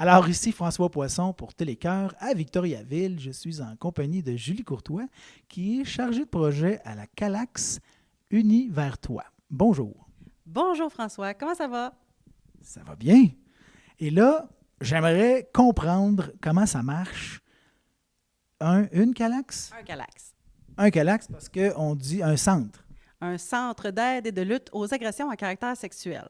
Alors ici François Poisson pour Télécœur à Victoriaville. Je suis en compagnie de Julie Courtois qui est chargée de projet à la Calax Unis vers toi. Bonjour. Bonjour François, comment ça va? Ça va bien? Et là, j'aimerais comprendre comment ça marche. Une Calax? Un Galax. Un Calax parce qu'on dit un centre. Un centre d'aide et de lutte aux agressions à caractère sexuel.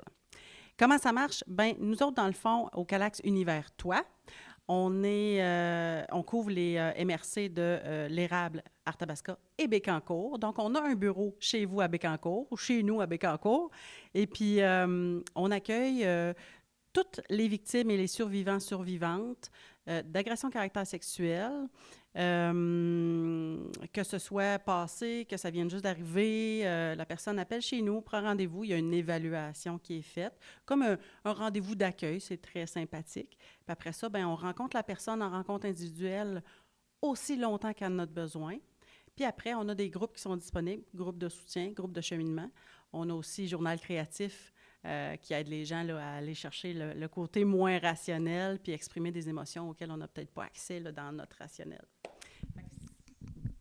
Comment ça marche? Ben, nous autres, dans le fond, au Calax Univers Toi, on couvre les MRC de l'Érable, Arthabasca et Bécancour. Donc, on a un bureau chez vous à Bécancour ou chez nous à Bécancour. Et puis, on accueille toutes les victimes et les survivants, survivantes d'agressions à caractère sexuel, que ce soit passé, que ça vienne juste d'arriver, la personne appelle chez nous, prend rendez-vous, il y a une évaluation qui est faite, comme un rendez-vous d'accueil, c'est très sympathique. Puis après ça, ben, on rencontre la personne en rencontre individuelle aussi longtemps qu'elle en a besoin. Puis après, on a des groupes qui sont disponibles, groupes de soutien, groupes de cheminement. On a aussi Journal créatif qui aide les gens là, à aller chercher le côté moins rationnel puis exprimer des émotions auxquelles on n'a peut-être pas accès là, dans notre rationnel.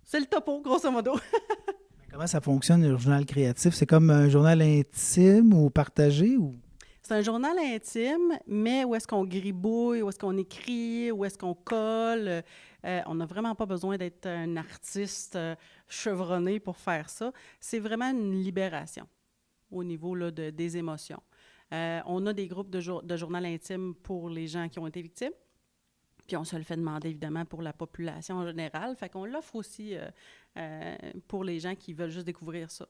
C'est le topo, grosso modo. Comment ça fonctionne le journal créatif? C'est comme un journal intime ou partagé ou C'est un journal intime, mais où est-ce qu'on gribouille, où est-ce qu'on écrit, où est-ce qu'on colle. On n'a vraiment pas besoin d'être un artiste chevronné pour faire ça. C'est vraiment une libération au niveau là, des émotions. On a des groupes de journal intime pour les gens qui ont été victimes. Puis on se le fait demander évidemment pour la population en général. Fait qu'on l'offre aussi pour les gens qui veulent juste découvrir ça.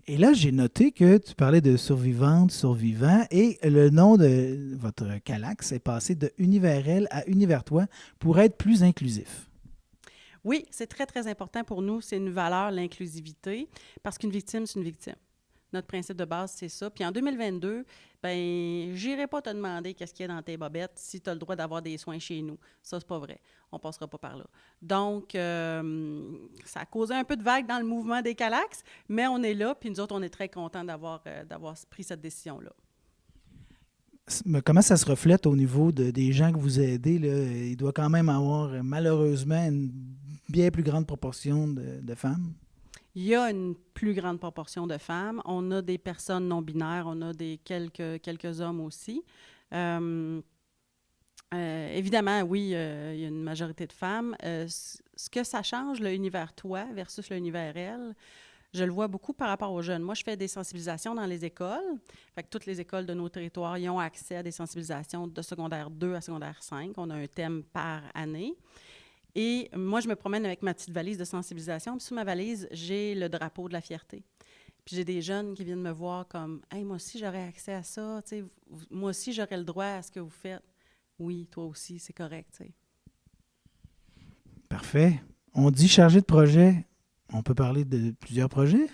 Et là, j'ai noté que tu parlais de survivante, survivant, et le nom de votre Calax est passé de Universel à Univers Toi pour être plus inclusif. Oui, c'est très, très important pour nous. C'est une valeur, l'inclusivité, parce qu'une victime, c'est une victime. Notre principe de base, c'est ça. Puis en 2022, ben, j'irai pas te demander qu'est-ce qu'il y a dans tes bobettes si tu as le droit d'avoir des soins chez nous. Ça, c'est pas vrai. On passera pas par là. Donc, ça a causé un peu de vague dans le mouvement des Calax, mais on est là, puis nous autres, on est très contents d'avoir pris cette décision-là. Mais comment ça se reflète au niveau des gens que vous aidez, là? Il doit quand même avoir malheureusement une bien plus grande proportion de femmes. Il y a une plus grande proportion de femmes. On a des personnes non binaires, on a quelques hommes aussi. Euh, Évidemment, oui, il y a une majorité de femmes. Ce que ça change, le univers toi versus le univers elle, je le vois beaucoup par rapport aux jeunes. Moi, je fais des sensibilisations dans les écoles. Fait que toutes les écoles de nos territoires y ont accès à des sensibilisations de secondaire 2 à secondaire 5. On a un thème par année. Et moi, je me promène avec ma petite valise de sensibilisation. Puis sous ma valise, j'ai le drapeau de la fierté. Puis j'ai des jeunes qui viennent me voir comme « Hey, moi aussi, j'aurais accès à ça. Tu sais, moi aussi, j'aurais le droit à ce que vous faites. » Oui, toi aussi, c'est correct. Tu sais. Parfait. On dit chargé de projet. On peut parler de plusieurs projets?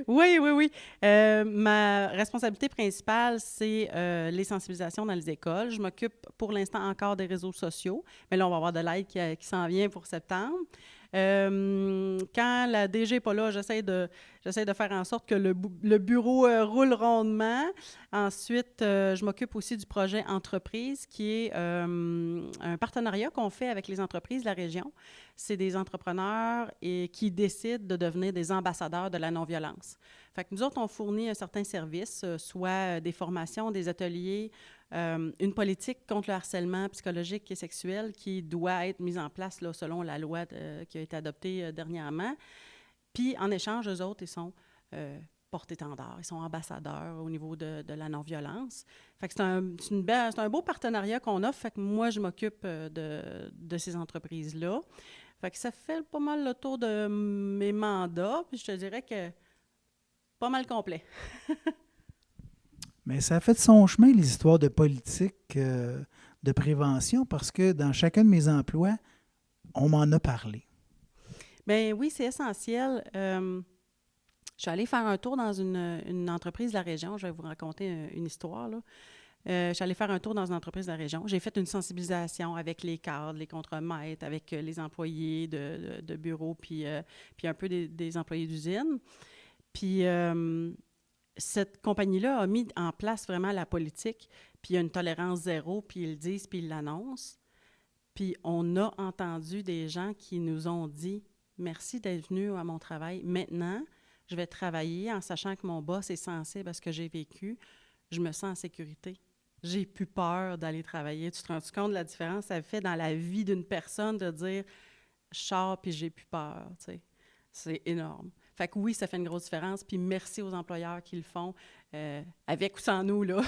Oui, oui, oui. Ma responsabilité principale, c'est les sensibilisations dans les écoles. Je m'occupe pour l'instant encore des réseaux sociaux, mais là, on va avoir de l'aide qui s'en vient pour septembre. Quand la DG n'est pas là, j'essaie de faire en sorte que le bureau roule rondement. Ensuite, je m'occupe aussi du projet Entreprise, qui est un partenariat qu'on fait avec les entreprises de la région. C'est des entrepreneurs qui décident de devenir des ambassadeurs de la non-violence. Fait que nous autres, on fournit un certain service, soit des formations, des ateliers, une politique contre le harcèlement psychologique et sexuel qui doit être mise en place là, selon la loi qui a été adoptée dernièrement. Puis, en échange, eux autres, ils sont porte-étendard, ils sont ambassadeurs au niveau de la non-violence. Fait que c'est un beau partenariat qu'on offre. Fait que moi, je m'occupe de ces entreprises-là. Fait que ça fait pas mal le tour de mes mandats, puis je te dirais que pas mal complet. Mais ça a fait son chemin, les histoires de politique, de prévention, parce que dans chacun de mes emplois, on m'en a parlé. Bien oui, c'est essentiel. Je suis allée faire un tour dans une entreprise de la région. Je vais vous raconter une histoire, là. Je suis allée faire un tour dans une entreprise de la région. J'ai fait une sensibilisation avec les cadres, les contremaîtres, avec les employés de bureau, puis un peu des employés d'usine. Puis cette compagnie-là a mis en place vraiment la politique, puis il y a une tolérance zéro, puis ils le disent, puis ils l'annoncent. Puis on a entendu des gens qui nous ont dit « Merci d'être venu à mon travail. Maintenant, je vais travailler en sachant que mon boss est sensible à ce que j'ai vécu. Je me sens en sécurité. J'ai plus peur d'aller travailler. » Tu te rends compte de la différence que ça fait dans la vie d'une personne de dire « Je sors puis j'ai plus peur. » Tu sais. C'est énorme. Fait que oui, ça fait une grosse différence. Puis merci aux employeurs qui le font, avec ou sans nous, là.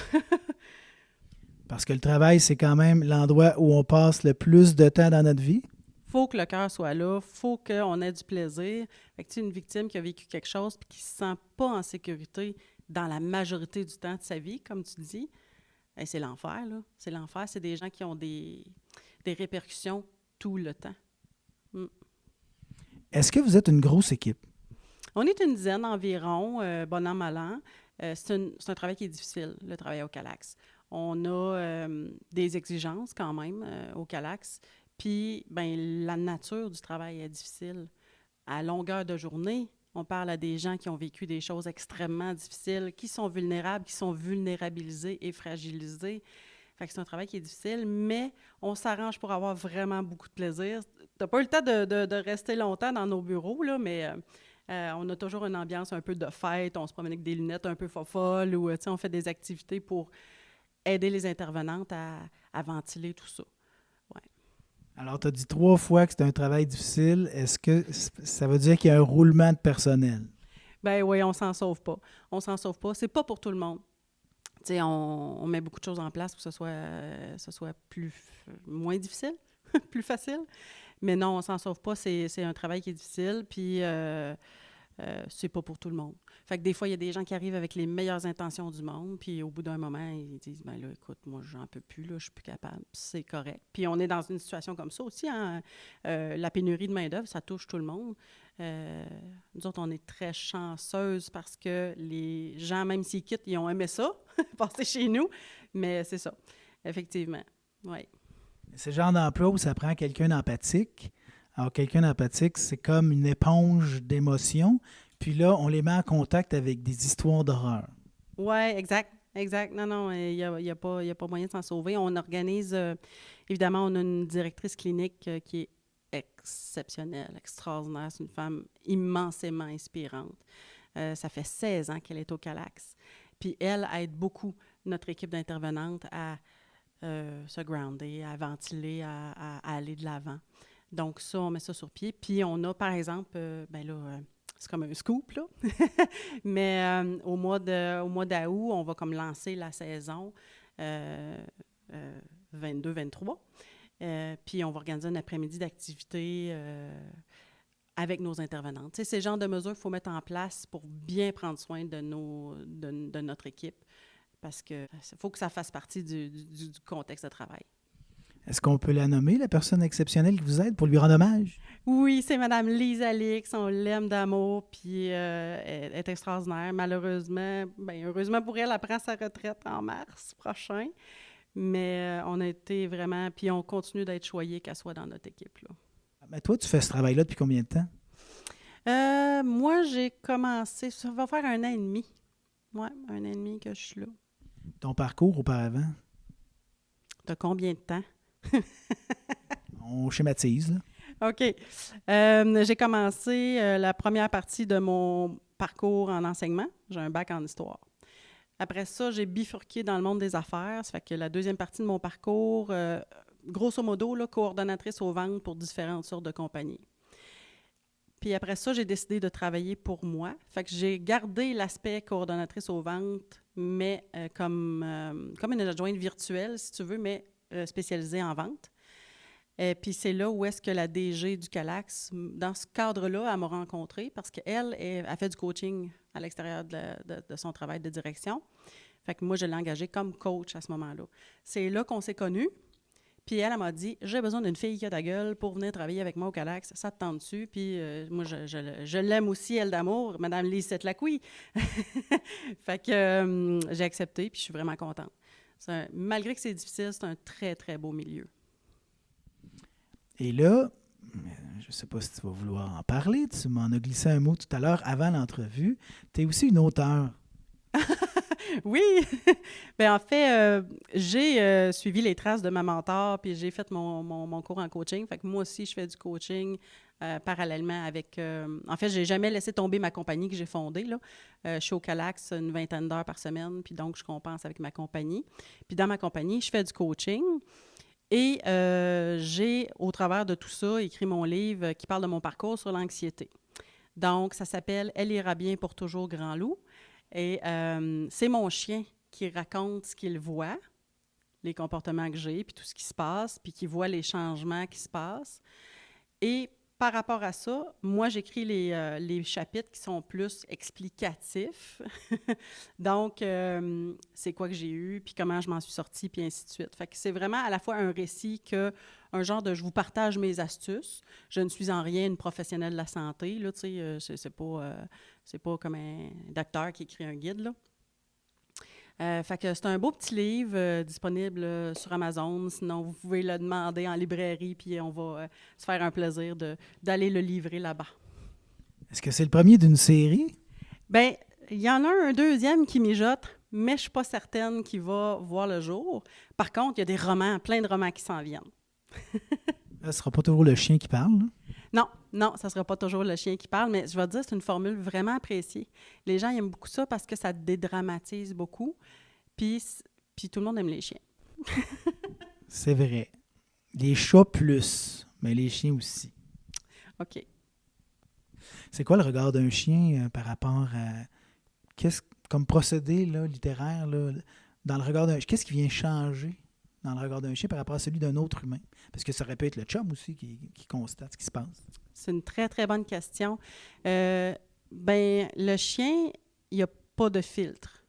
Parce que le travail, c'est quand même l'endroit où on passe le plus de temps dans notre vie. Faut que le cœur soit là, faut qu'on ait du plaisir. Fait que tu sais, une victime qui a vécu quelque chose puis qui ne se sent pas en sécurité dans la majorité du temps de sa vie, comme tu dis, bien, c'est l'enfer, là. C'est l'enfer. C'est des gens qui ont des répercussions tout le temps. Mm. Est-ce que vous êtes une grosse équipe? On est une dizaine environ, bon an, mal an. C'est un travail qui est difficile, le travail au Calax. On a des exigences quand même au Calax. Puis, ben, la nature du travail est difficile. À longueur de journée, on parle à des gens qui ont vécu des choses extrêmement difficiles, qui sont vulnérables, qui sont vulnérabilisés et fragilisés. Fait que c'est un travail qui est difficile, mais on s'arrange pour avoir vraiment beaucoup de plaisir. T'as pas eu le temps de rester longtemps dans nos bureaux, là, mais on a toujours une ambiance un peu de fête. On se promène avec des lunettes un peu folles ou on fait des activités pour aider les intervenantes à ventiler tout ça. Ouais. Alors, tu as dit 3 fois que c'est un travail difficile. Est-ce que ça veut dire qu'il y a un roulement de personnel? Ben oui, on s'en sauve pas. On s'en sauve pas. C'est pas pour tout le monde. Tu sais, on met beaucoup de choses en place pour que ce soit moins difficile, plus facile. Mais non, on s'en sauve pas. C'est un travail qui est difficile, puis c'est pas pour tout le monde. Fait que des fois, il y a des gens qui arrivent avec les meilleures intentions du monde, puis au bout d'un moment, ils disent « ben là, écoute, moi, j'en peux plus, là, je suis plus capable. » C'est correct. Puis on est dans une situation comme ça aussi, hein? La pénurie de main-d'œuvre, ça touche tout le monde. Nous autres, on est très chanceuses parce que les gens, même s'ils quittent, ils ont aimé ça, passer chez nous. Mais c'est ça, effectivement. Oui. C'est le genre d'emploi où ça prend quelqu'un d'empathique. Alors, quelqu'un d'empathique, c'est comme une éponge d'émotions. Puis là, on les met en contact avec des histoires d'horreur. Oui, exact. Exact. Non, non, il y a pas moyen de s'en sauver. On organise, évidemment, on a une directrice clinique qui est exceptionnelle, extraordinaire. C'est une femme immensément inspirante. Ça fait 16 ans qu'elle est au Calax. Puis elle aide beaucoup notre équipe d'intervenantes à se grounder, à ventiler, à aller de l'avant. Donc ça, on met ça sur pied. Puis on a, par exemple, ben là, c'est comme un scoop, là. Mais au mois d'août, on va comme lancer la saison 22-23. Puis on va organiser un après-midi d'activité avec nos intervenantes. Tu sais, c'est le genre de mesures qu'il faut mettre en place pour bien prendre soin de notre équipe, parce qu'il faut que ça fasse partie du contexte de travail. Est-ce qu'on peut la nommer, la personne exceptionnelle qui vous aide, pour lui rendre hommage? Oui, c'est Mme Lise Alix, on l'aime d'amour, puis elle est extraordinaire. Malheureusement, bien, heureusement pour elle, elle prend sa retraite en mars prochain, mais on a été vraiment, puis on continue d'être choyés qu'elle soit dans notre équipe, là. Mais toi, tu fais ce travail-là depuis combien de temps? Moi, j'ai commencé, ça va faire 1 an et demi. Oui, 1 an et demi que je suis là. Ton parcours auparavant? T'as combien de temps? On schématise, là. OK. J'ai commencé la première partie de mon parcours en enseignement. J'ai un bac en histoire. Après ça, j'ai bifurqué dans le monde des affaires. Ça fait que la deuxième partie de mon parcours, grosso modo, là, coordonnatrice aux ventes pour différentes sortes de compagnies. Puis après ça, j'ai décidé de travailler pour moi. Fait que j'ai gardé l'aspect coordonnatrice aux ventes, mais comme une adjointe virtuelle, si tu veux, mais spécialisée en vente. Puis c'est là où est-ce que la DG du Calax, dans ce cadre-là, elle m'a rencontrée parce qu'elle a fait du coaching à l'extérieur de son travail de direction. Fait que moi, je l'ai engagée comme coach à ce moment-là. C'est là qu'on s'est connus. Puis elle m'a dit « J'ai besoin d'une fille qui a ta gueule pour venir travailler avec moi au Calax. Ça te tente-tu? » Puis moi, je l'aime aussi, elle d'amour, Mme Lise Lacouille. Fait que j'ai accepté, puis je suis vraiment contente. Malgré que c'est difficile, c'est un très, très beau milieu. Et là, je ne sais pas si tu vas vouloir en parler, tu m'en as glissé un mot tout à l'heure avant l'entrevue. Tu es aussi une auteure. Oui! Bien, en fait, j'ai suivi les traces de ma mentor, puis j'ai fait mon cours en coaching. Fait que moi aussi, je fais du coaching parallèlement avec... en fait, j'ai jamais laissé tomber ma compagnie que j'ai fondée, là. Je suis au Calax une vingtaine d'heures par semaine, puis donc je compense avec ma compagnie. Puis dans ma compagnie, je fais du coaching. Et j'ai, au travers de tout ça, écrit mon livre qui parle de mon parcours sur l'anxiété. Donc, ça s'appelle « Elle ira bien pour toujours, Grand Loup ». Et c'est mon chien qui raconte ce qu'il voit, les comportements que j'ai, puis tout ce qui se passe, puis qui voit les changements qui se passent. Et par rapport à ça, moi, j'écris les chapitres qui sont plus explicatifs. Donc, c'est quoi que j'ai eu, puis comment je m'en suis sortie, puis ainsi de suite. Fait que c'est vraiment à la fois un récit un genre de « je vous partage mes astuces ». Je ne suis en rien une professionnelle de la santé, là, tu sais, c'est pas comme un docteur qui écrit un guide, là. Fait que c'est un beau petit livre disponible sur Amazon. Sinon, vous pouvez le demander en librairie, puis on va se faire un plaisir d'aller le livrer là-bas. Est-ce que c'est le premier d'une série? Bien, il y en a un deuxième qui mijote, mais je ne suis pas certaine qu'il va voir le jour. Par contre, il y a des romans, plein de romans qui s'en viennent. Ce ne sera pas toujours le chien qui parle, là. Non, non, ça ne sera pas toujours le chien qui parle, mais je vais te dire, c'est une formule vraiment appréciée. Les gens aiment beaucoup ça parce que ça dédramatise beaucoup, puis tout le monde aime les chiens. C'est vrai. Les chats plus, mais les chiens aussi. OK. C'est quoi le regard d'un chien par rapport à... comme procédé là, littéraire, là, dans le regard d'un chien, qu'est-ce qui vient changer dans le regard d'un chien par rapport à celui d'un autre humain? Parce que ça aurait pu être le chum aussi qui constate ce qui se passe. C'est une très, très bonne question. Le chien, il n'y a pas de filtre.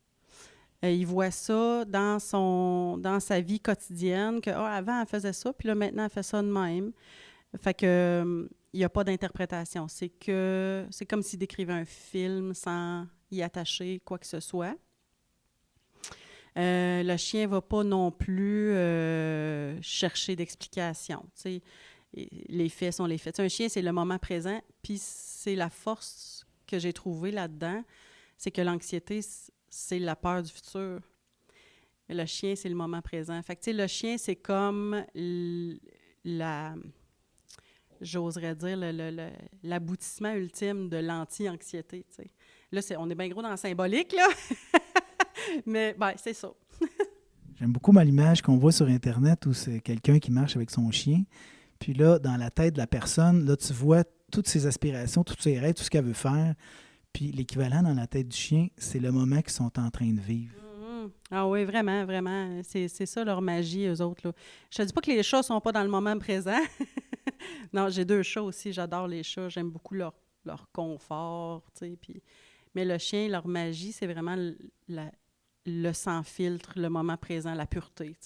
Il voit ça dans sa vie quotidienne, que avant, elle faisait ça, puis là, maintenant, elle fait ça de même. Fait que il n'y a pas d'interprétation. C'est comme s'il décrivait un film sans y attacher quoi que ce soit. Le chien ne va pas non plus chercher d'explication. Les faits sont les faits. Un chien, c'est le moment présent, puis c'est la force que j'ai trouvée là-dedans, c'est que l'anxiété, c'est la peur du futur. Le chien, c'est le moment présent. Fait que, le chien, c'est comme j'oserais dire, l'aboutissement ultime de l'anti-anxiété. T'sais. Là, on est bien gros dans le symbolique, là. Mais, c'est ça. J'aime beaucoup l'image qu'on voit sur Internet où c'est quelqu'un qui marche avec son chien. Puis là, dans la tête de la personne, là, tu vois toutes ses aspirations, tous ses rêves, tout ce qu'elle veut faire. Puis l'équivalent dans la tête du chien, c'est le moment qu'ils sont en train de vivre. Mm-hmm. Ah oui, vraiment, vraiment. C'est ça leur magie, eux autres. Là. Je te dis pas que les chats ne sont pas dans le moment présent. Non, j'ai 2 chats aussi. J'adore les chats. J'aime beaucoup leur confort. Puis... Mais le chien, leur magie, c'est vraiment le sans-filtre, le moment présent, la pureté.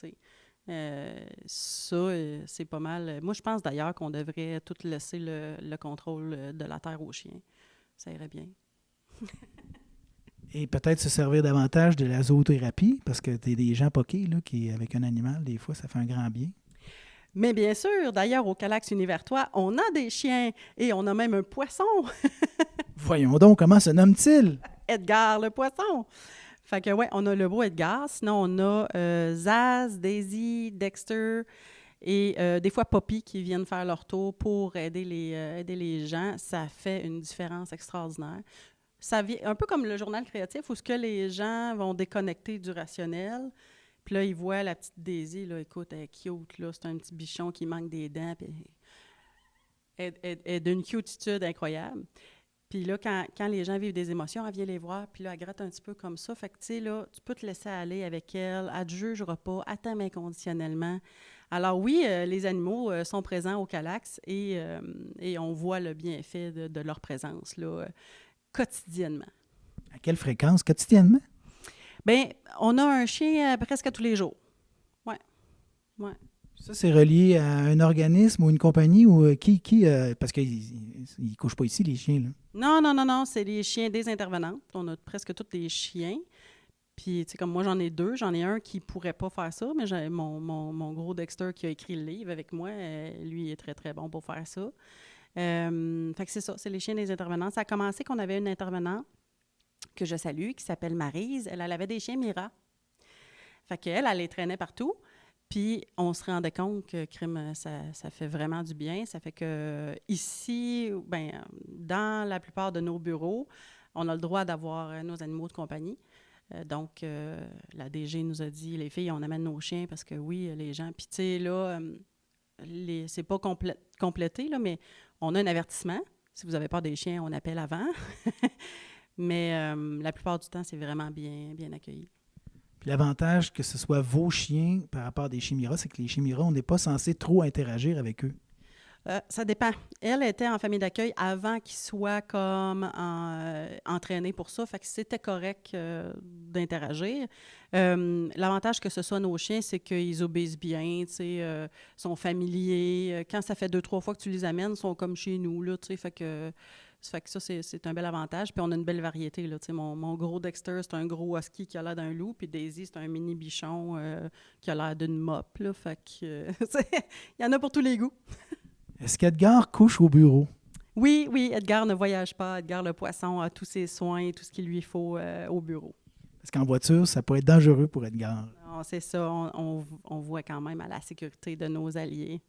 C'est pas mal. Moi, je pense d'ailleurs qu'on devrait tout laisser le contrôle de la terre aux chiens. Ça irait bien. Et peut-être se servir davantage de la zoothérapie, parce que tu es des gens poqués, là, qui, avec un animal, des fois, ça fait un grand bien. Mais bien sûr, d'ailleurs, au Calax Univertois, on a des chiens et on a même un poisson. Voyons donc, comment se nomme-t-il? Edgar, le poisson. Fait que, ouais, on a le beau Edgar. Sinon, on a Zaz, Daisy, Dexter et des fois Poppy qui viennent faire leur tour pour aider les gens. Ça fait une différence extraordinaire. Ça vient un peu comme le journal créatif où ce que les gens vont déconnecter du rationnel. Puis là, ils voient la petite Daisy, là, écoute, elle est cute, là, c'est un petit bichon qui manque des dents, puis elle est d'une cutitude incroyable. Puis là, quand les gens vivent des émotions, elle vient les voir, puis là, elle gratte un petit peu comme ça. Fait que, tu sais, là, tu peux te laisser aller avec elle, elle ne te jugera pas, elle t'aime inconditionnellement. Alors oui, les animaux sont présents au Calax et on voit le bienfait de leur présence, là, quotidiennement. À quelle fréquence? Quotidiennement? Bien, on a un chien presque tous les jours. Oui. Ouais. Ça, c'est relié à un organisme ou une compagnie ou parce qu'ils ne couchent pas ici, les chiens, là. Non, c'est les chiens des intervenantes. On a presque tous des chiens. Puis, tu sais, comme moi, j'en ai 2. J'en ai un qui ne pourrait pas faire ça, mais j'ai mon gros Dexter qui a écrit le livre avec moi, lui, il est très, très bon pour faire ça. Fait que c'est ça, c'est les chiens des intervenantes. Ça a commencé qu'on avait une intervenante que je salue, qui s'appelle Maryse. Elle avait des chiens Mira. Fait qu'elle, elle les traînait partout. Puis, on se rendait compte que crime, ça fait vraiment du bien. Ça fait que ici, ben, dans la plupart de nos bureaux, on a le droit d'avoir nos animaux de compagnie. Donc, la DG nous a dit, les filles, on amène nos chiens parce que oui, les gens... Puis, tu sais, là, c'est pas complété, là, mais on a un avertissement. Si vous n'avez pas des chiens, on appelle avant. Mais la plupart du temps, c'est vraiment bien, bien accueilli. Puis l'avantage que ce soit vos chiens par rapport à des chiens Mira, c'est que les chiens Mira, on n'est pas censé trop interagir avec eux. Ça dépend. Elle était en famille d'accueil avant qu'ils soient comme entraînés pour ça. Fait que c'était correct d'interagir. L'avantage que ce soit nos chiens, c'est qu'ils obéissent bien, tu sais, sont familiers. Quand ça fait 2-3 fois que tu les amènes, ils sont comme chez nous, là, tu sais. Fait que ça, c'est un bel avantage. Puis on a une belle variété, là. Tu sais, mon gros Dexter, c'est un gros husky qui a l'air d'un loup. Puis Daisy, c'est un mini bichon qui a l'air d'une mop, là. Fait que, il y en a pour tous les goûts. Est-ce qu'Edgar couche au bureau? Oui, Edgar ne voyage pas. Edgar, le poisson, a tous ses soins et tout ce qu'il lui faut au bureau. Parce qu'en voiture, ça peut être dangereux pour Edgar. Non, c'est ça. On voit quand même à la sécurité de nos alliés.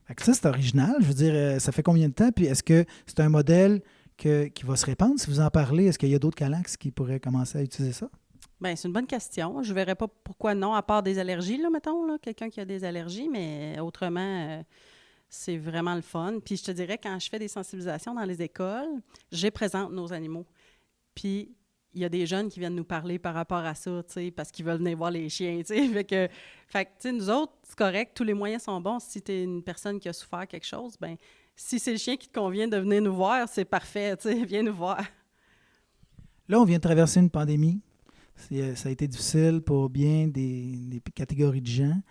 Fait que ça, c'est original. Je veux dire, ça fait combien de temps? Puis est-ce que c'est un modèle qui va se répandre? Si vous en parlez, est-ce qu'il y a d'autres Calax qui pourraient commencer à utiliser ça? Bien, c'est une bonne question. Je ne verrais pas pourquoi non, à part des allergies, là, mettons, là, quelqu'un qui a des allergies, mais autrement... c'est vraiment le fun. Puis je te dirais, quand je fais des sensibilisations dans les écoles, je présente nos animaux. Puis il y a des jeunes qui viennent nous parler par rapport à ça, tu sais, parce qu'ils veulent venir voir les chiens, tu sais. Fait que, tu sais, nous autres, c'est correct, tous les moyens sont bons. Si tu es une personne qui a souffert quelque chose, bien, si c'est le chien qui te convient de venir nous voir, c'est parfait, tu sais, viens nous voir. Là, on vient de traverser une pandémie. Ça a été difficile pour bien des catégories de gens.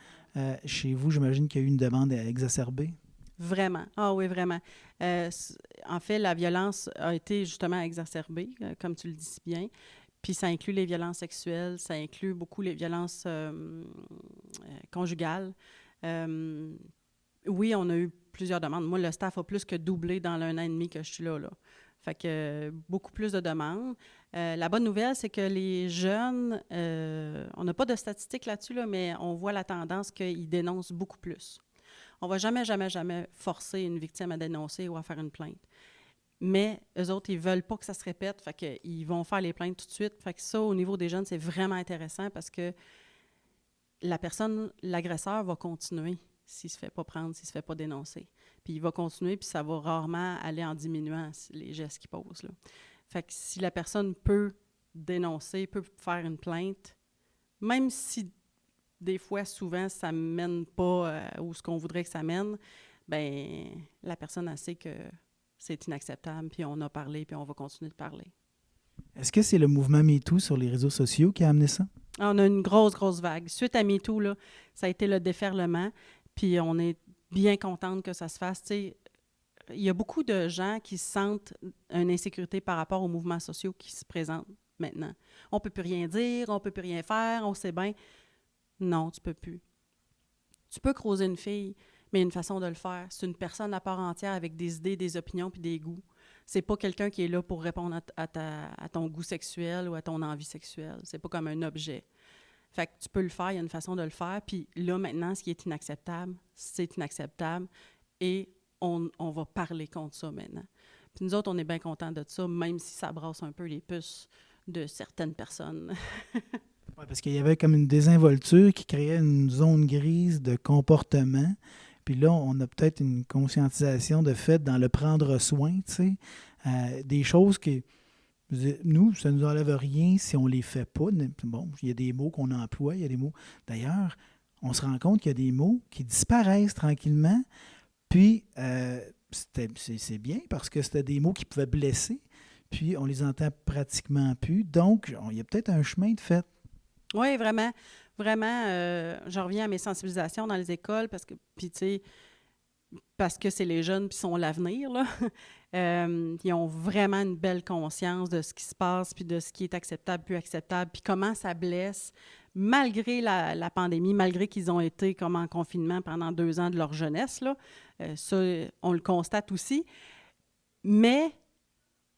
Chez vous, j'imagine qu'il y a eu une demande exacerbée. Vraiment. Ah oui, vraiment. En fait, la violence a été justement exacerbée, comme tu le dis si bien. Puis ça inclut les violences sexuelles, ça inclut beaucoup les violences conjugales. Oui, on a eu plusieurs demandes. Moi, le staff a plus que doublé dans l'1 an et demi que je suis là. Fait que beaucoup plus de demandes. La bonne nouvelle, c'est que les jeunes, on n'a pas de statistiques là-dessus, là, mais on voit la tendance qu'ils dénoncent beaucoup plus. On ne va jamais forcer une victime à dénoncer ou à faire une plainte. Mais eux autres, ils ne veulent pas que ça se répète, fait qu'ils vont faire les plaintes tout de suite. Fait que ça, au niveau des jeunes, c'est vraiment intéressant parce que la personne, l'agresseur, va continuer s'il ne se fait pas prendre, s'il ne se fait pas dénoncer. Puis il va continuer, puis ça va rarement aller en diminuant les gestes qu'il pose, là. Fait que si la personne peut dénoncer, peut faire une plainte, même si des fois, souvent, ça ne mène pas où ce qu'on voudrait que ça mène, bien, la personne, elle sait que c'est inacceptable, puis on a parlé, puis on va continuer de parler. Est-ce que c'est le mouvement MeToo sur les réseaux sociaux qui a amené ça? On a une grosse vague. Suite à MeToo, là, ça a été le déferlement, puis on est bien contente que ça se fasse. Tu sais, il y a beaucoup de gens qui sentent une insécurité par rapport aux mouvements sociaux qui se présentent maintenant. On ne peut plus rien dire, on ne peut plus rien faire, on sait bien. Non, tu peux plus. Tu peux croiser une fille, mais il y a une façon de le faire. C'est une personne à part entière avec des idées, des opinions puis des goûts. C'est pas quelqu'un qui est là pour répondre à ton goût sexuel ou à ton envie sexuelle. C'est pas comme un objet. Fait que tu peux le faire, il y a une façon de le faire. Puis là, maintenant, ce qui est inacceptable, c'est inacceptable. Et on va parler contre ça maintenant. Puis nous autres, on est bien contents de ça, même si ça brasse un peu les puces de certaines personnes. Ouais, parce qu'il y avait comme une désinvolture qui créait une zone grise de comportement. Puis là, on a peut-être une conscientisation de fait dans le prendre soin, tu sais. Des choses que, nous, ça ne nous enlève rien si on ne les fait pas. Bon, il y a des mots qu'on emploie, il y a des mots... D'ailleurs, on se rend compte qu'il y a des mots qui disparaissent tranquillement. Puis, c'est bien parce que c'était des mots qui pouvaient blesser. Puis, on les entend pratiquement plus. Donc, il y a peut-être un chemin de fait. Oui, vraiment. Vraiment, je reviens à mes sensibilisations dans les écoles parce que, puis tu sais, parce que c'est les jeunes puis sont l'avenir, là. Ils ont vraiment une belle conscience de ce qui se passe puis de ce qui est acceptable, plus acceptable, puis comment ça blesse, malgré la pandémie, malgré qu'ils ont été comme en confinement pendant 2 ans de leur jeunesse, là. Ça, on le constate aussi. Mais,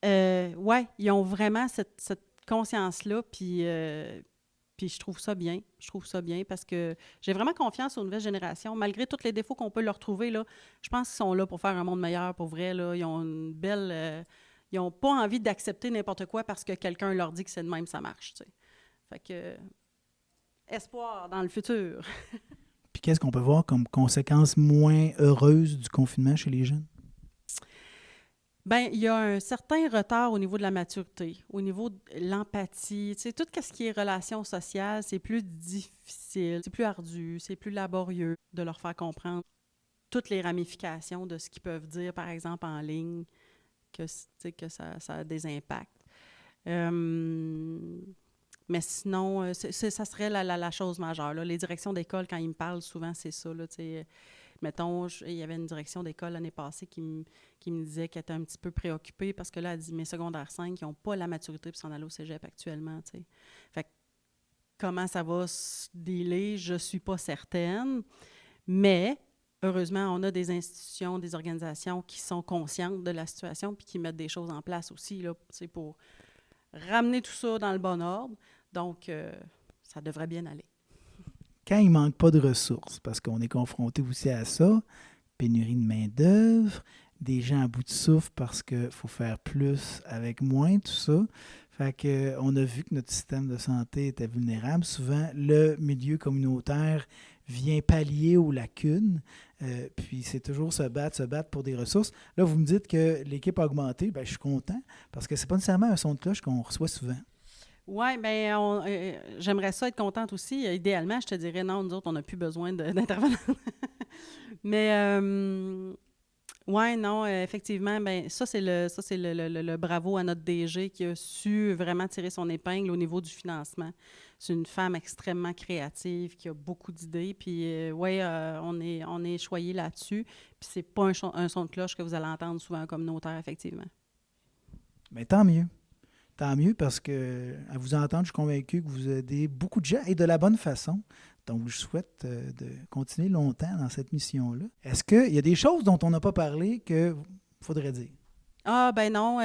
ouais, ils ont vraiment cette conscience-là, puis je trouve ça bien. Je trouve ça bien parce que j'ai vraiment confiance aux nouvelles générations. Malgré tous les défauts qu'on peut leur trouver, là, je pense qu'ils sont là pour faire un monde meilleur, pour vrai. Là. Ils ont une belle... ils n'ont pas envie d'accepter n'importe quoi parce que quelqu'un leur dit que c'est de même, ça marche. Tu sais. Fait que... espoir dans le futur. Puis qu'est-ce qu'on peut voir comme conséquence moins heureuse du confinement chez les jeunes? Bien, il y a un certain retard au niveau de la maturité, au niveau de l'empathie. Tu sais, tout ce qui est relations sociales, c'est plus difficile, c'est plus ardu, c'est plus laborieux de leur faire comprendre toutes les ramifications de ce qu'ils peuvent dire, par exemple, en ligne, que, tu sais, que ça a des impacts. Mais sinon, ça serait la chose majeure. Là. Les directions d'école, quand ils me parlent, souvent, c'est ça. Là, mettons, il y avait une direction d'école l'année passée qui me disait qu'elle était un petit peu préoccupée parce que là, elle dit, mes secondaires 5, ils n'ont pas la maturité pour s'en aller au cégep actuellement. T'sais. Fait que comment ça va se dealer, je ne suis pas certaine. Mais, heureusement, on a des institutions, des organisations qui sont conscientes de la situation puis qui mettent des choses en place aussi là, pour ramener tout ça dans le bon ordre. Donc, ça devrait bien aller. Quand il ne manque pas de ressources, parce qu'on est confronté aussi à ça, pénurie de main-d'œuvre, des gens à bout de souffle parce qu'il faut faire plus avec moins, tout ça. Fait que, on a vu que notre système de santé était vulnérable. Souvent, le milieu communautaire vient pallier aux lacunes. Puis c'est toujours se battre pour des ressources. Là, vous me dites que l'équipe a augmenté. Bien, je suis content parce que c'est pas nécessairement un son de cloche qu'on reçoit souvent. Oui, bien, j'aimerais ça être contente aussi. Idéalement, je te dirais, non, nous autres, on n'a plus besoin d'intervenants. Mais, oui, non, effectivement, bien, ça, c'est le bravo à notre DG qui a su vraiment tirer son épingle au niveau du financement. C'est une femme extrêmement créative qui a beaucoup d'idées. Puis, oui, on est choyé là-dessus. Puis, c'est pas un son de cloche que vous allez entendre souvent en communautaire, effectivement. Bien, tant mieux. Tant mieux parce que, à vous entendre, je suis convaincu que vous aidez beaucoup de gens et de la bonne façon. Donc, je souhaite de continuer longtemps dans cette mission-là. Est-ce qu'il y a des choses dont on n'a pas parlé qu'il faudrait dire? Ah, ben non.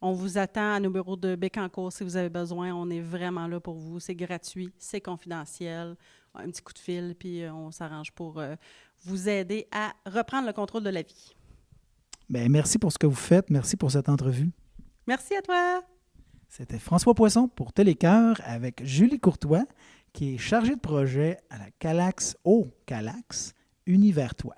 On vous attend à nos bureaux de Bécancour si vous avez besoin. On est vraiment là pour vous. C'est gratuit, c'est confidentiel. Un petit coup de fil, puis on s'arrange pour vous aider à reprendre le contrôle de la vie. Bien, merci pour ce que vous faites. Merci pour cette entrevue. Merci à toi. C'était François Poisson pour Télécœur avec Julie Courtois, qui est chargée de projet à la Calax, au Calax, Univers Toi.